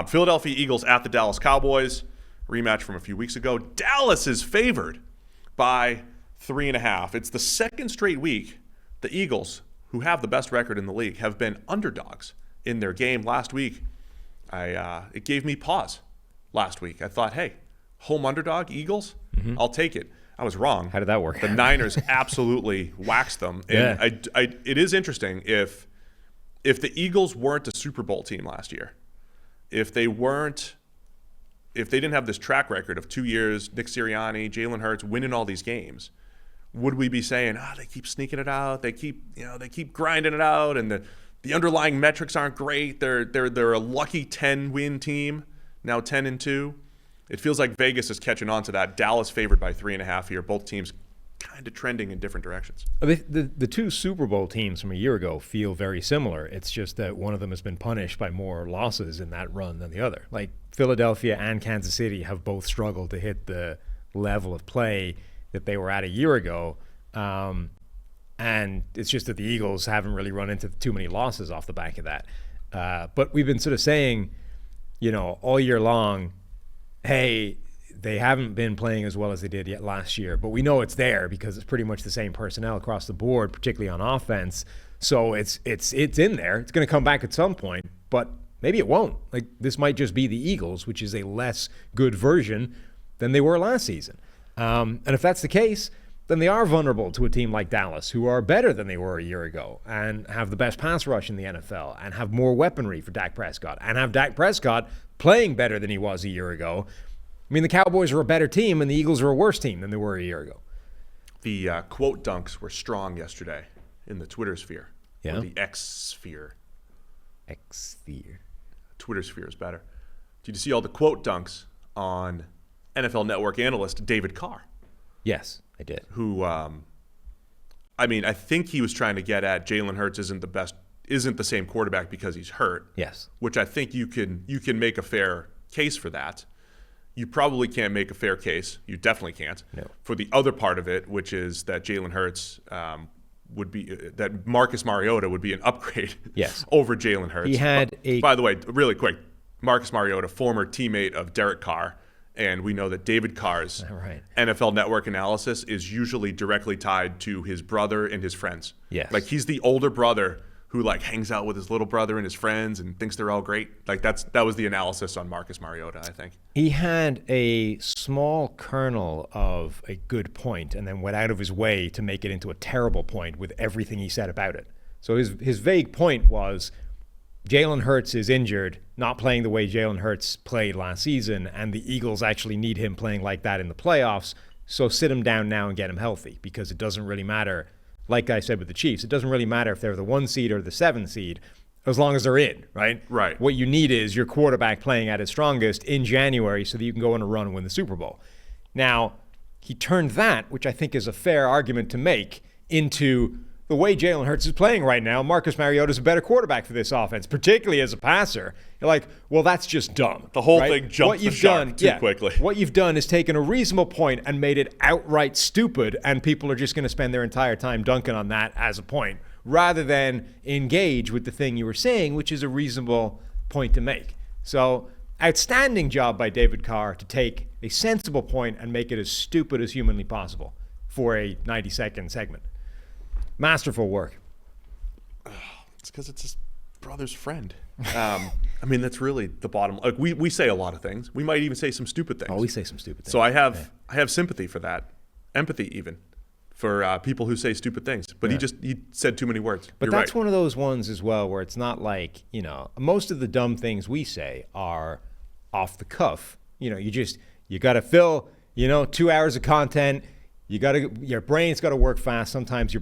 Philadelphia Eagles at the Dallas Cowboys. Rematch from a few weeks ago. Dallas is favored by 3.5. It's the second straight week the Eagles, who have the best record in the league, have been underdogs in their game. Last week, it gave me pause. Last week, I thought, hey, home underdog, Eagles, I'll take it. I was wrong. How did that work? The Niners absolutely waxed them. And it is interesting if the Eagles weren't a Super Bowl team last year, if they didn't have this track record of 2 years, Nick Sirianni, Jalen Hurts winning all these games, would we be saying, they keep sneaking it out, they keep grinding it out, and the underlying metrics aren't great. They're a lucky 10-win team, now 10-2. It feels like Vegas is catching on to that. Dallas favored by 3.5 here. Both teams kind of trending in different directions. The two Super Bowl teams from a year ago feel very similar. It's just that one of them has been punished by more losses in that run than the other. Like Philadelphia and Kansas City have both struggled to hit the level of play that they were at a year ago. And it's just that the Eagles haven't really run into too many losses off the back of that. But we've been sort of saying, all year long, hey, they haven't been playing as well as they did yet last year, but we know it's there because it's pretty much the same personnel across the board, particularly on offense. So it's in there. It's going to come back at some point, but maybe it won't. Like this might just be the Eagles, which is a less good version than they were last season. And if that's the case, then they are vulnerable to a team like Dallas, who are better than they were a year ago and have the best pass rush in the NFL and have more weaponry for Dak Prescott and have Dak Prescott playing better than he was a year ago. I mean, the Cowboys are a better team and the Eagles are a worse team than they were a year ago. The quote dunks were strong yesterday in the Twitter sphere. Yeah. Or the X sphere. X sphere. Twitter sphere is better. Did you see all the quote dunks on NFL Network analyst David Carr? Yes, I did. Who, I think he was trying to get at Jalen Hurts isn't the same quarterback because he's hurt. Yes. Which I think you can make a fair case for that. You probably can't make a fair case. You definitely can't. No. For the other part of it, which is that Jalen Hurts that Marcus Mariota would be an upgrade over Jalen Hurts. He had By the way, really quick, Marcus Mariota, former teammate of Derek Carr, and we know that David Carr's NFL Network analysis is usually directly tied to his brother and his friends. Yes. Like he's the older brother who hangs out with his little brother and his friends and thinks they're all great. Like that was the analysis on Marcus Mariota, I think. He had a small kernel of a good point and then went out of his way to make it into a terrible point with everything he said about it. So his vague point was Jalen Hurts is injured, not playing the way Jalen Hurts played last season, and the Eagles actually need him playing like that in the playoffs, so sit him down now and get him healthy because it doesn't really matter. Like I said with the Chiefs, it doesn't really matter if they're the 1 seed or the 7 seed as long as they're in, right? Right. What you need is your quarterback playing at his strongest in January so that you can go on a run and win the Super Bowl. Now, he turned that, which I think is a fair argument to make, into the way Jalen Hurts is playing right now. Marcus Mariota is a better quarterback for this offense, particularly as a passer. You're like, well, that's just dumb. The whole thing jumped the shark too quickly. What you've done is taken a reasonable point and made it outright stupid, and people are just going to spend their entire time dunking on that as a point, rather than engage with the thing you were saying, which is a reasonable point to make. So, outstanding job by David Carr to take a sensible point and make it as stupid as humanly possible for a 90-second segment. Masterful work. It's because it's his brother's friend. That's really the bottom. Like we say a lot of things. We might even say some stupid things. Oh, we say some stupid things. So I have sympathy for that, empathy even, for people who say stupid ththings. But he said too many words. But You're that's right. one of those ones as well where it's not like, most of the dumb things we say are off the cuff. You got to fill, 2 hours of content. Your brain's got to work fast. Sometimes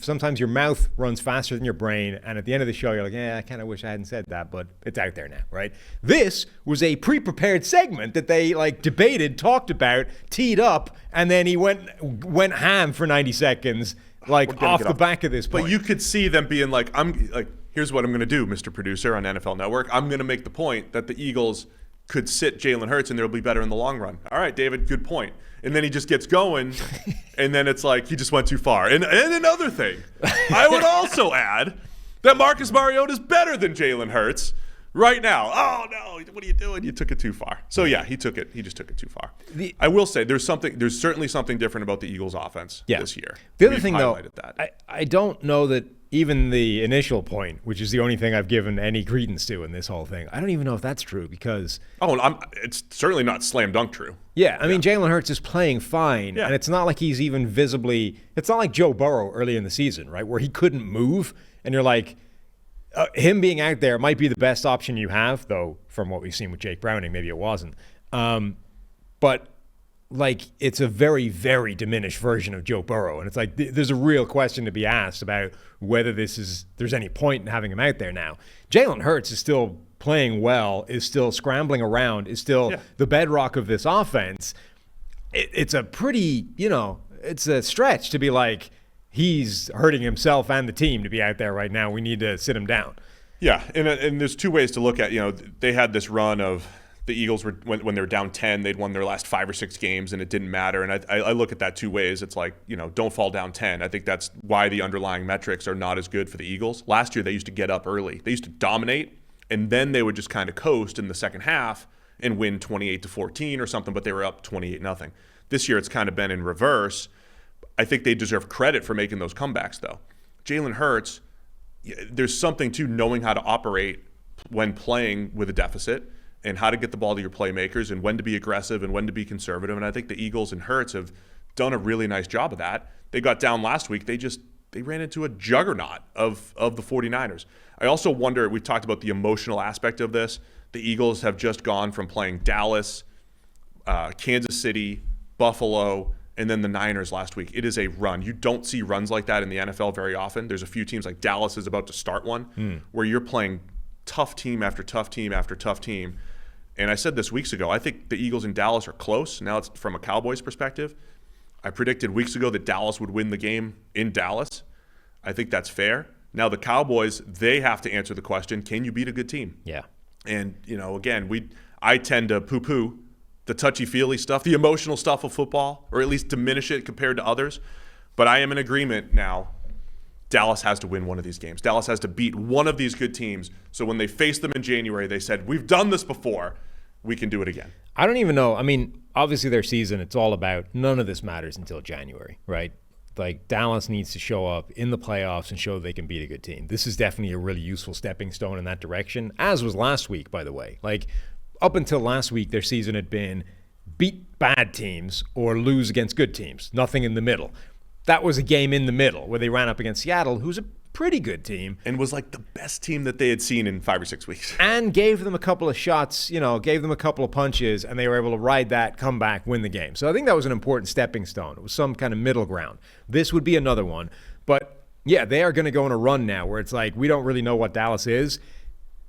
sometimes your mouth runs faster than your brain, and at the end of the show, you're like, I kind of wish I hadn't said that, but it's out there now, right? This was a pre-prepared segment that they debated, talked about, teed up, and then he went ham for 90 seconds, off the back of this point. But you could see them being here's what I'm going to do, Mr. Producer on NFL Network. I'm going to make the point that the Eagles could sit Jalen Hurts and they'll be better in the long run. All right, David, good point. And then he just gets going, and then it's like he just went too far. And another thing, I would also add that Marcus Mariota is better than Jalen Hurts right now. Oh no, what are you doing? You took it too far. So yeah, he just took it too far. I will say there's certainly something different about the Eagles offense this year. The other thing though, I don't know that even the initial point, which is the only thing I've given any credence to in this whole thing, I don't even know if that's true because it's certainly not slam dunk true. Yeah, I mean Jalen Hurts is playing fine, and it's not like he's even visibly. It's not like Joe Burrow early in the season, right, where he couldn't move, and you're like, him being out there might be the best option you have, though. From what we've seen with Jake Browning, maybe it wasn't, but. Like, it's a very, very diminished version of Joe Burrow. And it's like, there's a real question to be asked about whether there's any point in having him out there now. Jalen Hurts is still playing well, is still scrambling around, is still the bedrock of this offense. It's a pretty, it's a stretch to be like, he's hurting himself and the team to be out there right now. We need to sit him down. Yeah, and there's two ways to look at, they had this run of, the Eagles were when they were down 10, they'd won their last 5 or 6 games, and it didn't matter. And I look at that two ways. It's like, don't fall down 10. I think that's why the underlying metrics are not as good for the Eagles. Last year, they used to get up early. They used to dominate, and then they would just kind of coast in the second half and win 28-14 or something, but they were up 28-0. This year, it's kind of been in reverse. I think they deserve credit for making those comebacks, though. Jalen Hurts, there's something to knowing how to operate when playing with a deficit, and how to get the ball to your playmakers and when to be aggressive and when to be conservative. And I think the Eagles and Hurts have done a really nice job of that. They got down last week. They ran into a juggernaut of the 49ers. I also wonder, we've talked about the emotional aspect of this. The Eagles have just gone from playing Dallas, Kansas City, Buffalo, and then the Niners last week. It is a run. You don't see runs like that in the NFL very often. There's a few teams like Dallas is about to start one where you're playing tough team after tough team after tough team. And I said this weeks ago, I think the Eagles and Dallas are close. Now it's from a Cowboys perspective. I predicted weeks ago that Dallas would win the game in Dallas. I think that's fair. Now the Cowboys, they have to answer the question, can you beat a good team? Yeah. And, again, I tend to poo-poo the touchy-feely stuff, the emotional stuff of football, or at least diminish it compared to others. But I am in agreement now. Dallas has to win one of these games. Dallas has to beat one of these good teams. So when they faced them in January, they said, we've done this before. We can do it again. I don't even know. I mean, obviously their season, it's all about none of this matters until January, right? Like Dallas needs to show up in the playoffs and show they can beat a good team. This is definitely a really useful stepping stone in that direction, as was last week, by the way. Like up until last week, their season had been beat bad teams or lose against good teams. Nothing in the middle. That was a game in the middle where they ran up against Seattle, who's a pretty good team. And was like the best team that they had seen in 5 or 6 weeks. And gave them a couple of shots, gave them a couple of punches, and they were able to ride that, come back, win the game. So I think that was an important stepping stone. It was some kind of middle ground. This would be another one. But, yeah, they are going to go on a run now where it's like we don't really know what Dallas is.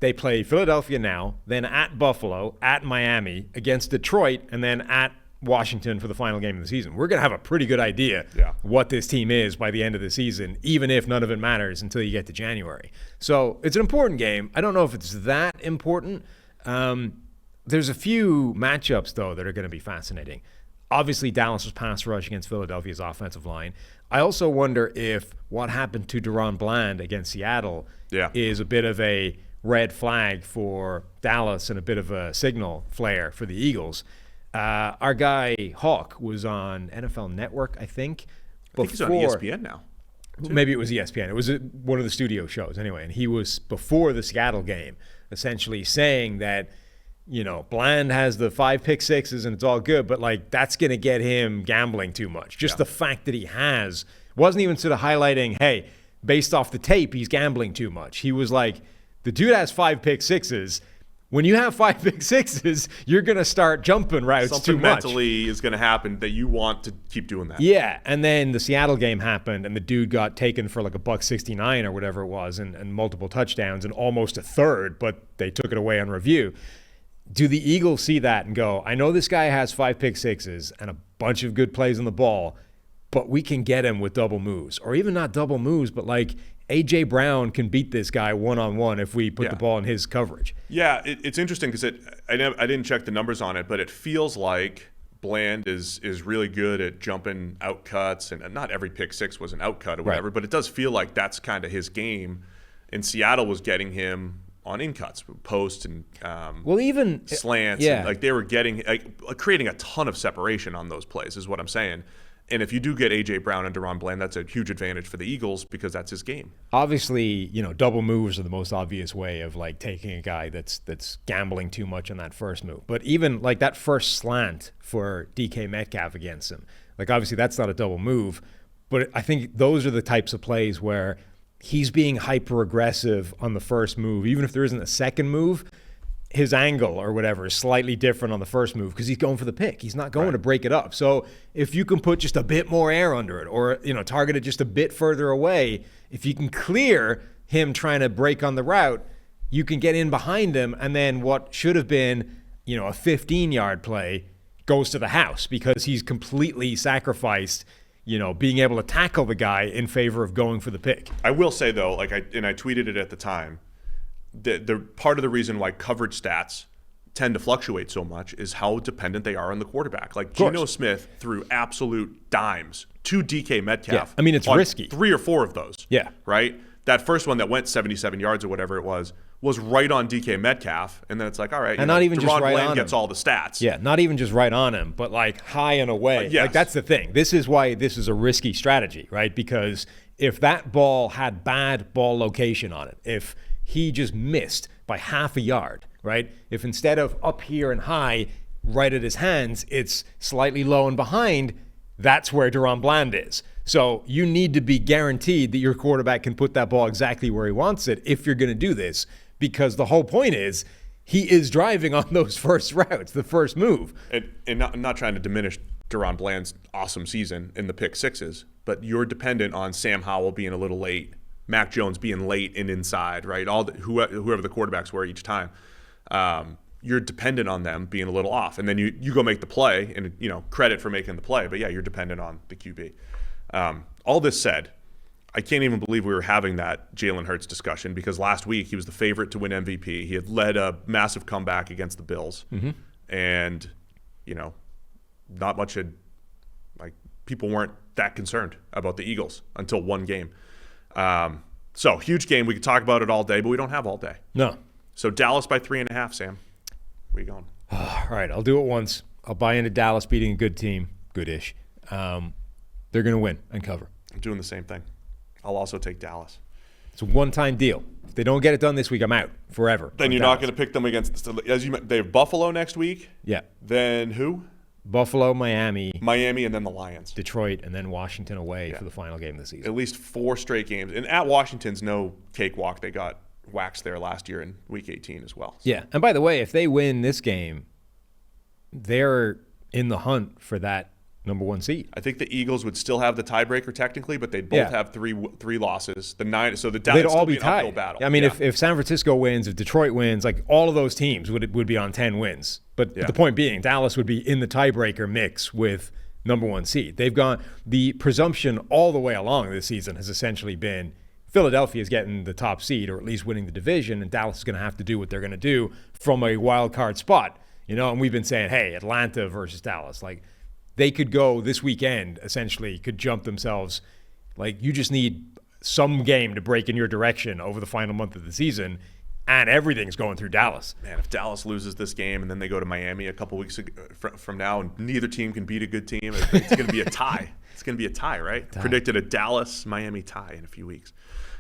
They play Philadelphia now, then at Buffalo, at Miami, against Detroit, and then at Washington for the final game of the season. We're going to have a pretty good idea what this team is by the end of the season, even if none of it matters until you get to January. So it's an important game. I don't know if it's that important. There's a few matchups, though, that are going to be fascinating. Obviously, Dallas's pass rush against Philadelphia's offensive line. I also wonder if what happened to Deron Bland against Seattle is a bit of a red flag for Dallas and a bit of a signal flare for the Eagles. Our guy Hawk was on NFL Network, I think. I think he's on ESPN now. Too. Maybe it was ESPN. It was one of the studio shows anyway. And he was, before the Seattle game, essentially saying that, Bland has the 5 pick sixes and it's all good, but like that's going to get him gambling too much. Just the fact that he wasn't even sort of highlighting, hey, based off the tape, he's gambling too much. He was like, the dude has 5 pick sixes. When you have 5 pick sixes, you're going to start jumping routes too much. Something mentally is going to happen that you want to keep doing that. Yeah, and then the Seattle game happened, and the dude got taken for like $169 or whatever it was, and multiple touchdowns and almost a third, but they took it away on review. Do the Eagles see that and go, I know this guy has 5 pick sixes and a bunch of good plays on the ball, but we can get him with double moves, or even not double moves, but like A.J. Brown can beat this guy one-on-one if we put the ball in his coverage. Yeah, it's interesting because I didn't check the numbers on it, but it feels like Bland is really good at jumping out cuts, and not every pick six was an out cut or whatever, but it does feel like that's kind of his game. And Seattle was getting him on in cuts, posts, and even slants. Yeah. And, like, they were getting creating a ton of separation on those plays, is what I'm saying. And if you do get A.J. Brown and DaRon Bland, that's a huge advantage for the Eagles because that's his game. Obviously, double moves are the most obvious way of like taking a guy that's gambling too much on that first move. But even like that first slant for DK Metcalf against him, like obviously that's not a double move, but I think those are the types of plays where he's being hyper aggressive on the first move, even if there isn't a second move. His angle or whatever is slightly different on the first move because he's going for the pick. He's not going to break it up. So if you can put just a bit more air under it or, target it just a bit further away, if you can clear him trying to break on the route, you can get in behind him. And then what should have been, a 15-yard play goes to the house because he's completely sacrificed, being able to tackle the guy in favor of going for the pick. I will say, though, I tweeted it at the time, the part of the reason why coverage stats tend to fluctuate so much is how dependent they are on the quarterback. Like Geno Smith threw absolute dimes to DK Metcalf. Yeah. I mean, it's risky. 3 or 4 of those. Yeah. Right? That first one that went 77 yards or whatever it was right on DK Metcalf. And then it's like, all right, and not even just right Bland on gets him. all the stats. Yeah, not even just right on him, but like high and away. Yes. Like that's the thing. This is why this is a risky strategy, right? Because if that ball had bad ball location on it, if he just missed by half a yard, right? If instead of up here and high, right at his hands, it's slightly low and behind, that's where DaRon Bland is. So you need to be guaranteed that your quarterback can put that ball exactly where he wants it if you're going to do this, because the whole point is he is driving on those first routes, the first move. And not trying to diminish DaRon Bland's awesome season in the pick sixes, but you're dependent on Sam Howell being a little late, Mac Jones being late and inside, right? Whoever the quarterbacks were each time, you're dependent on them being a little off, and then you go make the play, and credit for making the play. But yeah, you're dependent on the QB. All this said, I can't even believe we were having that Jalen Hurts discussion because last week he was the favorite to win MVP. He had led a massive comeback against the Bills, and not much had people weren't that concerned about the Eagles until one game. So huge game. We could talk about it all day, but we don't have all day. No. So Dallas by 3.5, Sam. Where you going? All right, I'll do it once. I'll buy into Dallas beating a good team, good-ish. They're going to win and cover. I'm doing the same thing. I'll also take Dallas. It's a one-time deal. If they don't get it done this week, I'm out forever. Then you're not going to pick them against, they have Buffalo next week. Yeah. Then who? Buffalo, Miami, and then the Lions. Detroit, and then Washington away for the final game of the season. At least 4 straight games. And at Washington's no cakewalk. They got waxed there last year in Week 18 as well. So. Yeah. And by the way, if they win this game, they're in the hunt for that number 1 seed. I think the Eagles would still have the tiebreaker technically, but they'd both have three losses. The 9, so the Dallas they'd all be tied. Uphill battle. I mean, if San Francisco wins, if Detroit wins, like all of those teams would be on 10 wins. But the point being, Dallas would be in the tiebreaker mix with number 1 seed. They've gone, the presumption all the way along this season has essentially been Philadelphia is getting the top seed or at least winning the division, and Dallas is going to have to do what they're going to do from a wild card spot. And we've been saying, hey, Atlanta versus Dallas, like they could go this weekend, essentially could jump themselves. Like you just need some game to break in your direction over the final month of the season, and everything's going through Dallas. Man, if Dallas loses this game and then they go to Miami a couple weeks from now and neither team can beat a good team, it's going to be a tie. It's going to be a tie, right? Predicted a Dallas-Miami tie in a few weeks.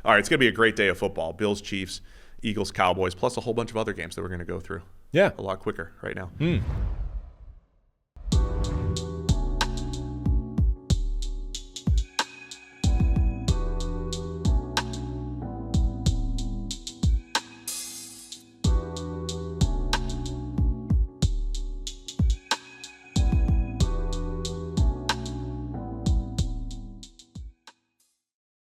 All right, it's going to be a great day of football. Bills, Chiefs, Eagles, Cowboys, plus a whole bunch of other games that we're going to go through. Yeah. A lot quicker right now.